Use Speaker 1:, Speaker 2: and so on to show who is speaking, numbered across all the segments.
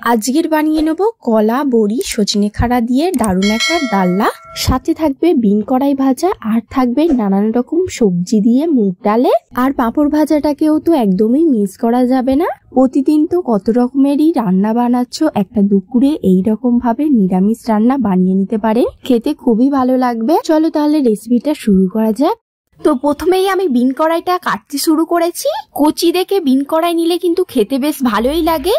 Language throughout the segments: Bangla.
Speaker 1: আজকের বানিয়ে নেব কলা বড়ি সজনে খাড়া দিয়ে দারুণ একটা ডালনা। সাথে থাকবে বিন কড়াই ভাজা আর থাকবে নানান রকম সবজি দিয়ে মুগ ডালে। আর পাঁপড় ভাজাটাকেও তো একদমই মিস করা যাবে না। প্রতিদিন তো কত রকমেরই রান্না বানাচ্ছ, একটা দুপুরে এইরকম ভাবে নিরামিষ রান্না বানিয়ে নিতে পারেন, খেতে খুবই ভালো লাগবে। চলো তাহলে রেসিপিটা শুরু করা যাক। তো প্রথমেই আমি বিন কড়াইটা কাটতে শুরু করেছি। কচি দেখে বিন কড়াই নিলে কিন্তু খেতে বেশ ভালোই লাগে।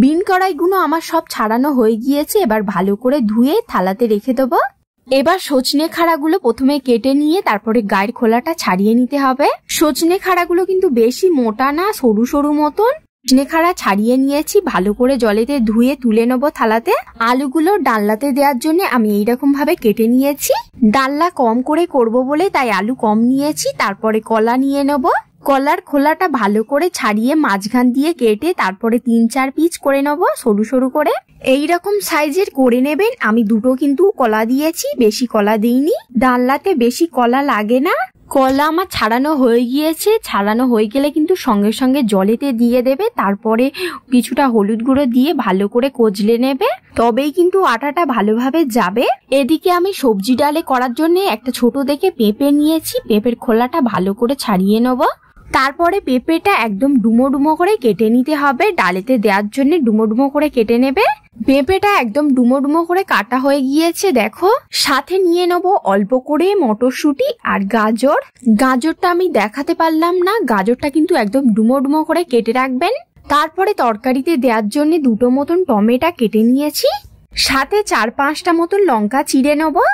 Speaker 1: বিন কড়াইগুলো আমার সব ছাড়ানো হয়ে গিয়েছে, এবার ভালো করে ধুয়ে থালাতে রেখে দেবো। এবার সজনে খাড়াগুলো প্রথমে কেটে নিয়ে তারপরে গায়ের খোলাটা ছাড়িয়ে নিতে হবে। সজনে খাড়াগুলো কিন্তু বেশি মোটা না, সরু সরু মতন। সজনে খাড়া ছাড়িয়ে নিয়েছি, ভালো করে জলেতে ধুয়ে তুলে নেবো থালাতে। আলুগুলো ডালনাতে দেওয়ার জন্য আমি এইরকম ভাবে কেটে নিয়েছি। ডালনা কম করে করব বলে তাই আলু কম নিয়েছি। তারপরে কলা নিয়ে নেবো। কলার খোলাটা ভালো করে ছাড়িয়ে মাঝখান দিয়ে কেটে তারপরে 3-4 পিস করে নেবো সরু সরু করে। এইরকম সাইজের করে নেবেন। আমি দুটো কিন্তু কলা দিয়েছি, বেশি কলা দিইনি। ডালনাতে বেশি কলা লাগে না। কলা আমার ছাড়ানো হয়ে গিয়েছে। ছাড়ানো হয়ে গেলে কিন্তু সঙ্গে সঙ্গে জলেতে দিয়ে দেবে। তারপরে কিছুটা হলুদ গুঁড়ো দিয়ে ভালো করে কচলে নেবে, তবেই কিন্তু আটাটা ভালোভাবে যাবে। এদিকে আমি সবজি ডালে করার জন্য একটা ছোট দেখে পেঁপে নিয়েছি। পেঁপের খোলাটা ভালো করে ছাড়িয়ে নেবো। তারপরে পেঁপেটা একদম ডুমো ডুমো করে কেটে নিতে হবে। ডালেতে দেওয়ার জন্য ডুমো ডুমো করে কেটে নেবে। পেঁপেটা একদম ডুমো ডুমো করে কাটা হয়ে গিয়েছে দেখো। সাথে নিয়ে নেব অল্প করে মটরশুঁটি আর গাজর। গাজরটা আমি দেখাতে পারলাম না, গাজরটা কিন্তু একদম ডুমো ডুমো করে কেটে রাখবেন। তারপরে তরকারিতে দেওয়ার জন্য দুটো মতন টমেটো কেটে নিয়েছি। সাথে 4-5টা মতন লঙ্কা চিড়ে নেবো।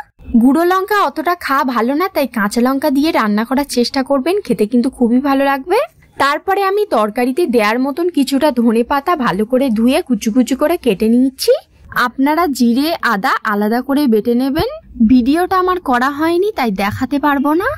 Speaker 1: গুঁড়ো লঙ্কা অতটা খাওয়া ভালো না, তাই কাঁচা লঙ্কা দিয়ে রান্না করার চেষ্টা করবেন, খেতে কিন্তু খুবই ভালো লাগবে। তারপরে আমি তরকারিতে দেওয়ার মতন কিছুটা ধনেপাতা ভালো করে ধুয়ে কুচু কুচু করে কেটে নিচ্ছি। আপনারা জিরে আদা আলাদা করে বেটে নেবেন। ভিডিওটা আমার করা হয়নি তাই দেখাতে পারবো না।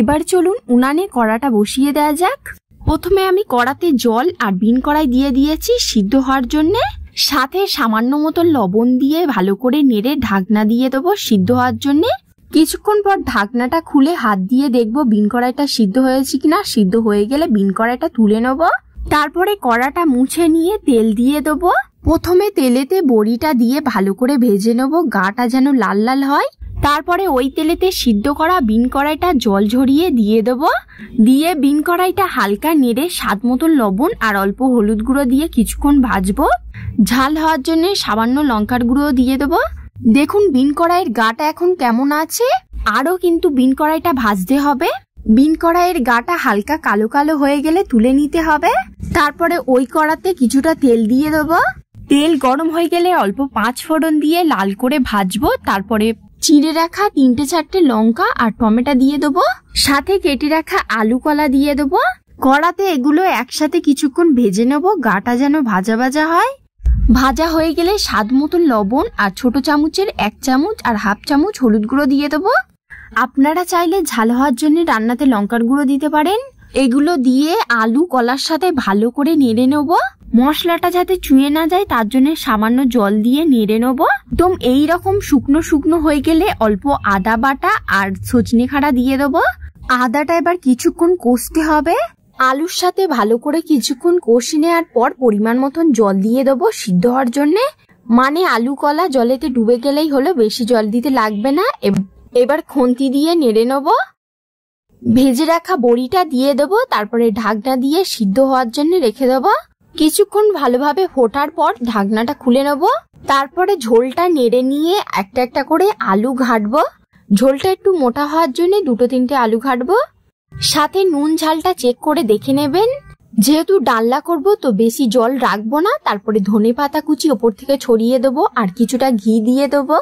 Speaker 1: এবার চলুন উনানে কড়াটা বসিয়ে দেওয়া যাক। প্রথমে আমি কড়াতে জল আর বিন কড়াই দিয়ে দিয়েছি সিদ্ধ হওয়ার জন্যে। সাথে সামান্য মতো লবণ দিয়ে ভালো করে নেড়ে ঢাকনা দিয়ে দেবো সিদ্ধ হওয়ার জন্য। কিছুক্ষণ পর ঢাকনাটা খুলে হাত দিয়ে দেখবো বিন কড়াইটা সিদ্ধ হয়েছে কিনা। সিদ্ধ হয়ে গেলে বিন কড়াইটা তুলে নেব। তারপরে কড়াটা মুছে নিয়ে তেল দিয়ে দেবো। প্রথমে তেলেতে বড়িটা দিয়ে ভালো করে ভেজে নেব, গাটা যেন লাল লাল হয়। তারপরে ওই তেলেতে সিদ্ধ করা বিন কড়াইটা জল ঝরিয়ে দিয়ে দেবো। দিয়ে বিন কড়াইটা হালকা নেড়ে স্বাদ মতো লবণ আর অল্প হলুদ গুঁড়ো দিয়ে কিছুক্ষণ ভাজবো। ঝাল হওয়ার জন্য সামান্য লঙ্কার গুঁড়ো দিয়ে দেবো। দেখুন বিন কড়াইয়ের গাটা এখন কেমন আছে। আরো কিন্তু বিন কড়াইটা ভাজতে হবে। বিন কড়াইয়ের গাটা হালকা কালো কালো হয়ে গেলে তুলে নিতে হবে। তারপরে ওই কড়াতে কিছুটা তেল দিয়ে দেবো। তেল গরম হয়ে গেলে অল্প 5 ফোড়ন দিয়ে লাল করে ভাজবো। তারপরে চিড়ে রাখা 3-4টে লঙ্কা আর টমেটো দিয়ে দেবো। সাথে কেটে রাখা আলু কলা দিয়ে দেবো। কড়াতে এগুলো একসাথে কিছুক্ষণ ভেজে নেবো, গাটা যেন ভাজা ভাজা হয়। ভাজা হয়ে গেলে স্বাদ মতো লবণ আর ছোট চামচের 1 চামচ আর 1/2 চামচ হলুদ গুঁড়ো দিয়ে দেবো। আপনারা চাইলে ঝাল হওয়ার জন্য রান্নাতে লঙ্কার গুঁড়ো দিতে পারেন। এগুলো দিয়ে আলু কলার সাথে ভালো করে নেড়ে নেব। মশলাটা যাতে চুঁয়ে না যায় তার জন্য সামান্য জল দিয়ে নেড়ে নেব। একদম এইরকম শুকনো শুকনো হয়ে গেলে অল্প আদা বাটা আর সজনে খাড়া দিয়ে দেবো। আদাটা এবার কিছুক্ষণ কষতে হবে। আলুর সাথে ভালো করে কিছুক্ষণ কষে নেওয়ার পর পরিমাণ মতন জল দিয়ে দেবো সিদ্ধ হওয়ার জন্য। মানে আলু কলা জলেতে ডুবে গেলেই হলো, বেশি জল দিতে লাগবে না। এবার খুন্তি দিয়ে নেড়ে নেব। ভেজে রাখা বড়িটা দিয়ে দেবো। তারপরে ঢাকনা দিয়ে সিদ্ধ হওয়ার জন্য রেখে দেবো। কিছুক্ষণ ভালোভাবে ফোটার পর ঢাকনাটা খুলে নেব। তারপরে ঝোলটা নেড়ে নিয়ে একটা একটা করে আলু ঘাটবো। ঝোলটা একটু মোটা হওয়ার জন্য 2-3টে আলু ঘাটবো। সাথে নুন ঝালটা চেক করে দেখে নেবেন। যেহেতু ডালনা করব তো বেশি জল রাখবো না। তারপরে ধনেপাতা কুচি ওপর থেকে ছড়িয়ে দেবো আর কিছুটা ঘি দিয়ে দেবো।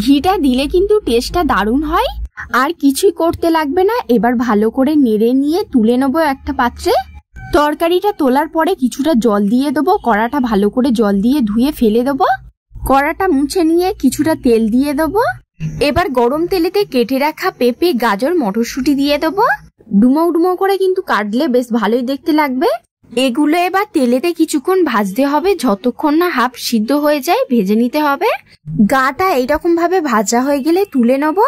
Speaker 1: ঘিটা দিলে কিন্তু টেস্টটা দারুণ হয়। আর কিছুই করতে লাগবে না। এবার ভালো করে নেড়ে নিয়ে তুলে নেবো একটা পাত্রে। তরকারিটা তোলার পরে কিছুটা জল দিয়ে দেবো। কড়াটা ভালো করে জল দিয়ে ধুয়ে ফেলে দেবো। কড়াটা মুছে নিয়ে কিছুটা তেল দিয়ে দেবো। এবার গরম তেলেতে কেটে রাখা পেঁপে গাজর মটরশুঁটি দিয়ে দেবো। ডুমো ডুমো করে কিন্তু কাটলে বেশ ভালোই দেখতে লাগবে। এগুলো এবার তেলেতে কিছুক্ষণ ভাজতে হবে, যতক্ষণ না হাফ সিদ্ধ হয়ে যায় ভেজে নিতে হবে। গাটা এইরকম ভাবে ভাজা হয়ে গেলে তুলে নেব।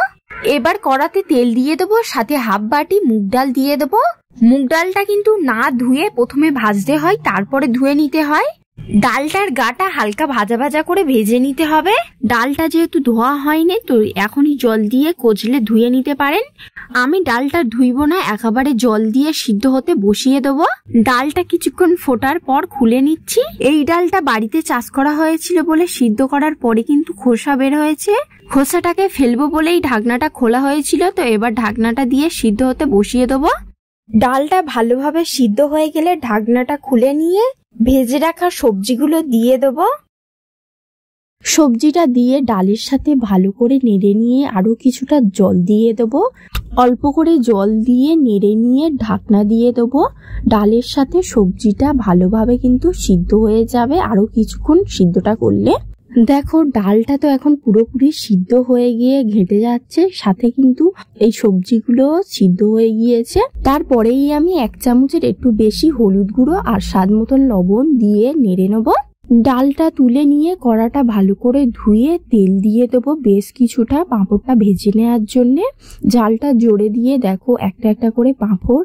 Speaker 1: এবার কড়াতে তেল দিয়ে দেবো। সাথে হাফ বাটি মুগ ডাল দিয়ে দেবো। মুগ ডালটা কিন্তু না ধুয়ে প্রথমে ভাজতে হয়, তারপরে ধুয়ে নিতে হয়। ডালটার গাটা হালকা ভাজা ভাজা করে ভেজে নিতে হবে। ডালটা যেহেতু ধোয়া হয়নি, তো এখনই জল দিয়ে কচলে ধুয়ে নিতে পারেন। আমি ডালটা ধুইব না, একেবারে জল দিয়ে সিদ্ধ হতে বসিয়ে দেবো। ডালটা কিছুক্ষণ ফোটার পর খুলে নিচ্ছি। এই ডালটা বাড়িতে চাষ করা হয়েছিল বলে সিদ্ধ করার পরে কিন্তু খোসা বের হয়েছে। খোসাটাকে ফেলবো বলেই ঢাকনাটা খোলা হয়েছিল। তো এবার ঢাকনাটা দিয়ে সিদ্ধ হতে বসিয়ে দেবো। ডালটা ভালোভাবে সিদ্ধ হয়ে গেলে ঢাকনাটা খুলে নিয়ে ভেজে রাখা সবজিগুলো দিয়ে দেবো। সবজিটা দিয়ে ডালের সাথে ভালো করে নেড়ে নিয়ে আরো কিছুটা জল দিয়ে দেবো। অল্প করে জল দিয়ে নেড়ে নিয়ে ঢাকনা দিয়ে দেবো। ডালের সাথে সবজিটা ভালোভাবে কিন্তু সিদ্ধ হয়ে যাবে আরো কিছুক্ষণ সিদ্ধটা করলে। দেখো ডালটা তো এখন পুরোপুরি সিদ্ধ হয়ে গিয়ে ঘেঁটে যাচ্ছে, সাথে কিন্তু এই সবজিগুলো সিদ্ধ হয়ে গিয়েছে। তারপরেই আমি 1 চামচের একটু বেশি হলুদ গুঁড়ো আর স্বাদ মতন লবণ দিয়ে নেড়ে নেবো। ডালটা তুলে নিয়ে কড়াটা ভালো করে ধুয়ে তেল দিয়ে দেবো বেশ কিছুটা পাঁপড়টা ভেজে নেওয়ার জন্যে। জালটা জোরে দিয়ে দেখো একটা একটা করে পাঁপড়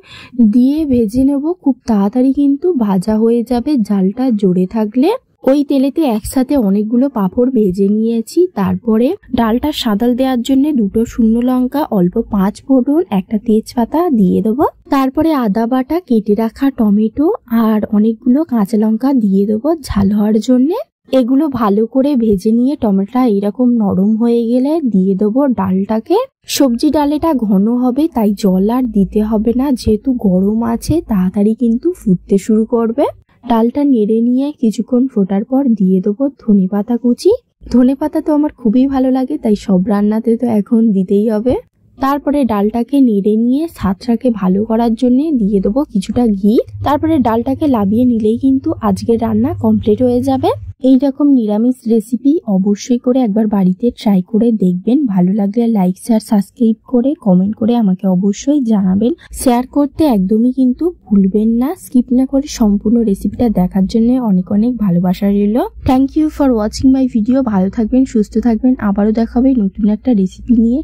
Speaker 1: দিয়ে ভেজে নেবো। খুব তাড়াতাড়ি কিন্তু ভাজা হয়ে যাবে জালটা জোরে থাকলে। ওই তেলেতে একসাথে অনেকগুলো পাঁপড় ভেজে নিয়েছি। তারপরে ডালটা সাদাল দেওয়ার জন্য 2 শুকনো লঙ্কা, অল্প 5 ফোড়ন, একটা তেজপাতা দিয়ে দেবো। তারপরে আদা বাটা, কেটে রাখা টমেটো আর অনেকগুলো কাঁচা লঙ্কা দিয়ে দেবো ঝাল হওয়ার জন্যে। এগুলো ভালো করে ভেজে নিয়ে টমেটোটা এরকম নরম হয়ে গেলে দিয়ে দেবো ডালটাকে। সবজি ডালেটা ঘন হবে, তাই জল আর দিতে হবে না, যেহেতু গরম আছে তাড়াতাড়ি কিন্তু ফুটতে শুরু করবে। ডালটা নেড়ে নিয়ে কিছুক্ষণ ফোটার পর দিয়ে দেবো ধনেপাতা কুচি। ধনেপাতা তো আমার খুবই ভালো লাগে, তাই সব রান্নাতে তো এখন দিতেই হবে। তারপরে ডালটাকে নেড়ে নিয়ে স্বাদটাকে ভালো করার জন্য দিয়ে দেবো কিছুটা ঘি। তারপরে ডালটাকে লাবিয়ে নিলেই কিন্তু আজকের রান্না কমপ্লিট হয়ে যাবে। এইরকম নিরামিষ রেসিপি অবশ্যই করে একবার বাড়িতে ট্রাই করে দেখবেন। ভালো লাগলে লাইক, শেয়ার, সাবস্ক্রাইব করে কমেন্ট করে আমাকে অবশ্যই জানাবেন। শেয়ার করতে একদমই কিন্তু ভুলবেন না। স্কিপ না করে সম্পূর্ণ রেসিপিটা দেখার জন্য অনেক অনেক ভালোবাসা রইল। Thank you for watching my video. ভালো থাকবেন, সুস্থ থাকবেন। আবারও দেখাবে নতুন একটা রেসিপি নিয়ে।